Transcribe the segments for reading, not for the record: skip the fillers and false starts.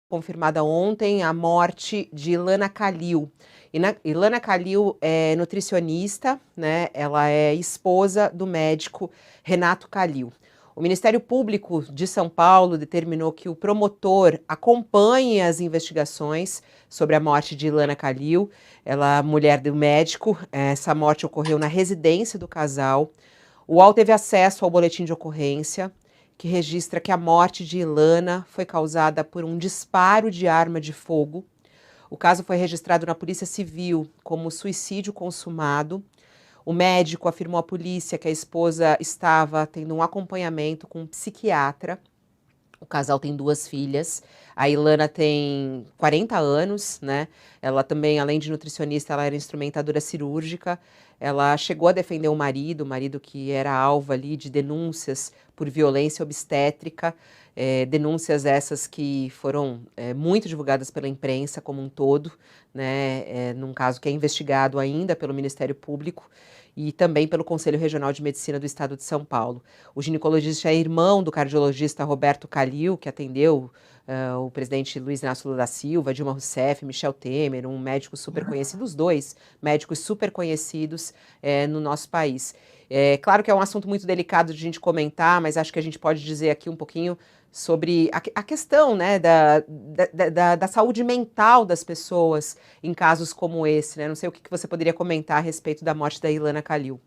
Confirmada ontem a morte de Ilana Calil. Ilana Calil é nutricionista, né? Ela é esposa do médico Renato Calil. O Ministério Público de São Paulo determinou que o promotor acompanhe as investigações sobre a morte de Ilana Calil, ela mulher do médico. Essa morte ocorreu na residência do casal. O UOL teve acesso ao boletim de ocorrência, que registra que a morte de Ilana foi causada por um disparo de arma de fogo. O caso foi registrado na Polícia Civil como suicídio consumado. O médico afirmou à polícia que a esposa estava tendo um acompanhamento com um psiquiatra. O casal tem 2 filhas. A Ilana tem 40 anos, né? Ela também, além de nutricionista, ela era instrumentadora cirúrgica. Ela chegou a defender o marido que era alvo ali de denúncias por violência obstétrica, denúncias essas que foram muito divulgadas pela imprensa como um todo, né? Num caso que é investigado ainda pelo Ministério Público e também pelo Conselho Regional de Medicina do Estado de São Paulo. O ginecologista é irmão do cardiologista Roberto Calil, que atendeu o presidente Luiz Inácio Lula da Silva, Dilma Rousseff, Michel Temer, um médico super conhecido, os 2 médicos super conhecidos no nosso país. Claro que é um assunto muito delicado de a gente comentar, mas acho que a gente pode dizer aqui um pouquinho sobre a questão, né, da saúde mental das pessoas em casos como esse, né? Não sei o que você poderia comentar a respeito da morte da Ilana Calil.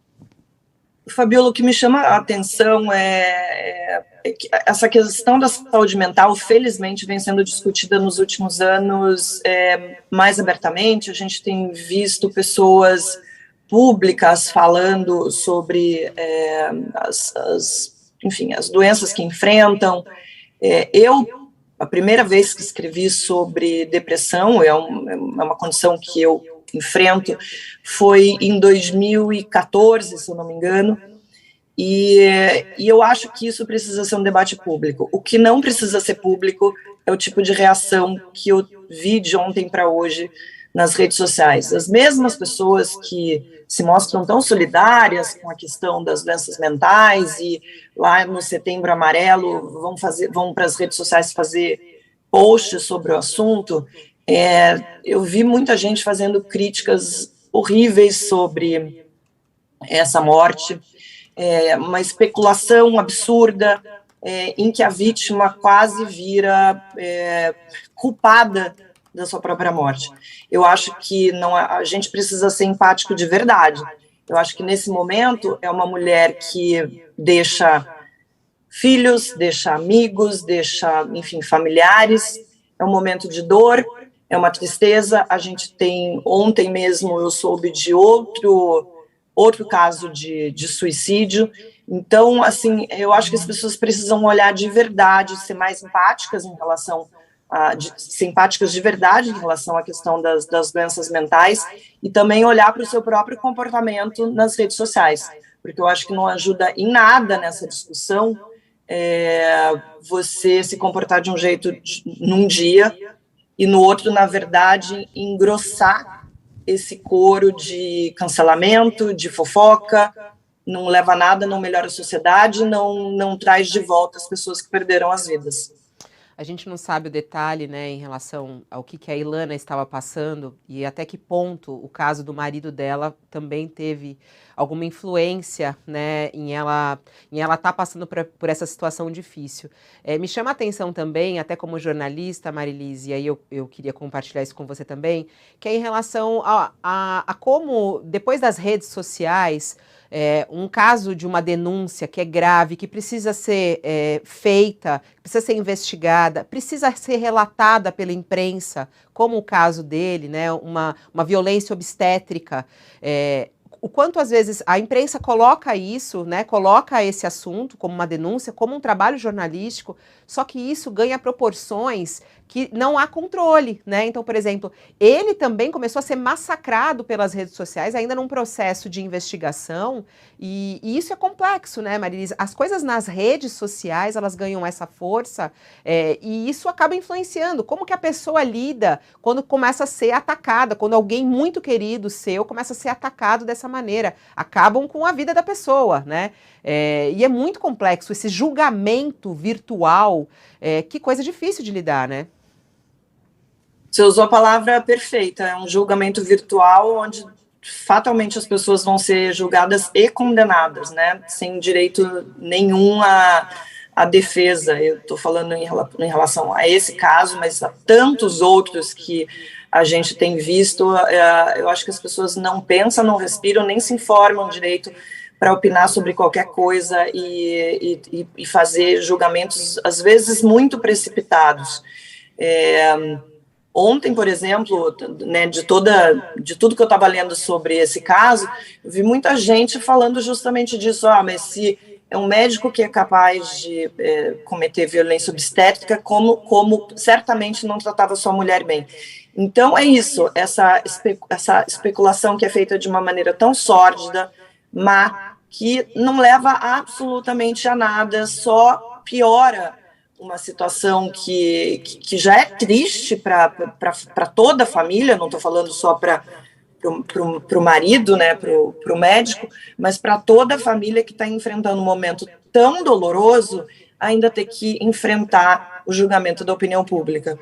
Fabiola, o que me chama a atenção é que essa questão da saúde mental, felizmente, vem sendo discutida nos últimos anos mais abertamente. A gente tem visto pessoas públicas falando sobre as doenças que enfrentam. A primeira vez que escrevi sobre depressão, é uma condição que eu enfrento, foi em 2014, se eu não me engano, e eu acho que isso precisa ser um debate público. O que não precisa ser público é o tipo de reação que eu vi de ontem para hoje nas redes sociais. As mesmas pessoas que se mostram tão solidárias com a questão das doenças mentais e lá no Setembro Amarelo vão para as redes sociais fazer posts sobre o assunto. Eu vi muita gente fazendo críticas horríveis sobre essa morte, uma especulação absurda, em que a vítima quase vira culpada da sua própria morte. Eu acho que a gente precisa ser empático de verdade. Eu acho que nesse momento é uma mulher que deixa filhos, deixa amigos, deixa, enfim, familiares. É um momento de dor, é uma tristeza. A gente tem, ontem mesmo eu soube de outro caso de suicídio. Então, assim, eu acho que as pessoas precisam olhar de verdade, ser mais empáticas em relação simpáticas de verdade em relação à questão das doenças mentais e também olhar para o seu próprio comportamento nas redes sociais, porque eu acho que não ajuda em nada nessa discussão você se comportar de um jeito num dia e no outro, na verdade, engrossar esse coro de cancelamento, de fofoca. Não leva a nada, não melhora a sociedade, não traz de volta as pessoas que perderam as vidas. A gente não sabe o detalhe, né, em relação ao que a Ilana estava passando e até que ponto o caso do marido dela também teve alguma influência, né, em ela estar passando por essa situação difícil. Me chama a atenção também, até como jornalista, Marilise, e aí eu queria compartilhar isso com você também, que é em relação a como, depois das redes sociais, um caso de uma denúncia que é grave, que precisa ser feita, precisa ser investigada, precisa ser relatada pela imprensa, como o caso dele, né, uma violência obstétrica, o quanto às vezes a imprensa coloca isso, né, coloca esse assunto como uma denúncia, como um trabalho jornalístico, só que isso ganha proporções que não há controle, né? Então, por exemplo, ele também começou a ser massacrado pelas redes sociais, ainda num processo de investigação, e isso é complexo, né, Marilise? As coisas nas redes sociais, elas ganham essa força, e isso acaba influenciando. Como que a pessoa lida quando começa a ser atacada, quando alguém muito querido seu começa a ser atacado dessa maneira? Acabam com a vida da pessoa, né? E é muito complexo esse julgamento virtual, que coisa difícil de lidar, né? Você usou a palavra perfeita, é um julgamento virtual onde fatalmente as pessoas vão ser julgadas e condenadas, né, sem direito nenhum à defesa. Eu estou falando em relação a esse caso, mas a tantos outros que a gente tem visto. Eu acho que as pessoas não pensam, não respiram, nem se informam direito para opinar sobre qualquer coisa e fazer julgamentos, às vezes, muito precipitados. Ontem, por exemplo, né, de tudo que eu estava lendo sobre esse caso, eu vi muita gente falando justamente disso. Mas se é um médico que é capaz de cometer violência obstétrica, como certamente não tratava sua mulher bem. Então, é isso, essa especulação que é feita de uma maneira tão sórdida, má, que não leva absolutamente a nada, só piora uma situação que já é triste para toda a família, não estou falando só para o marido, né, para o médico, mas para toda a família que está enfrentando um momento tão doloroso, ainda ter que enfrentar o julgamento da opinião pública.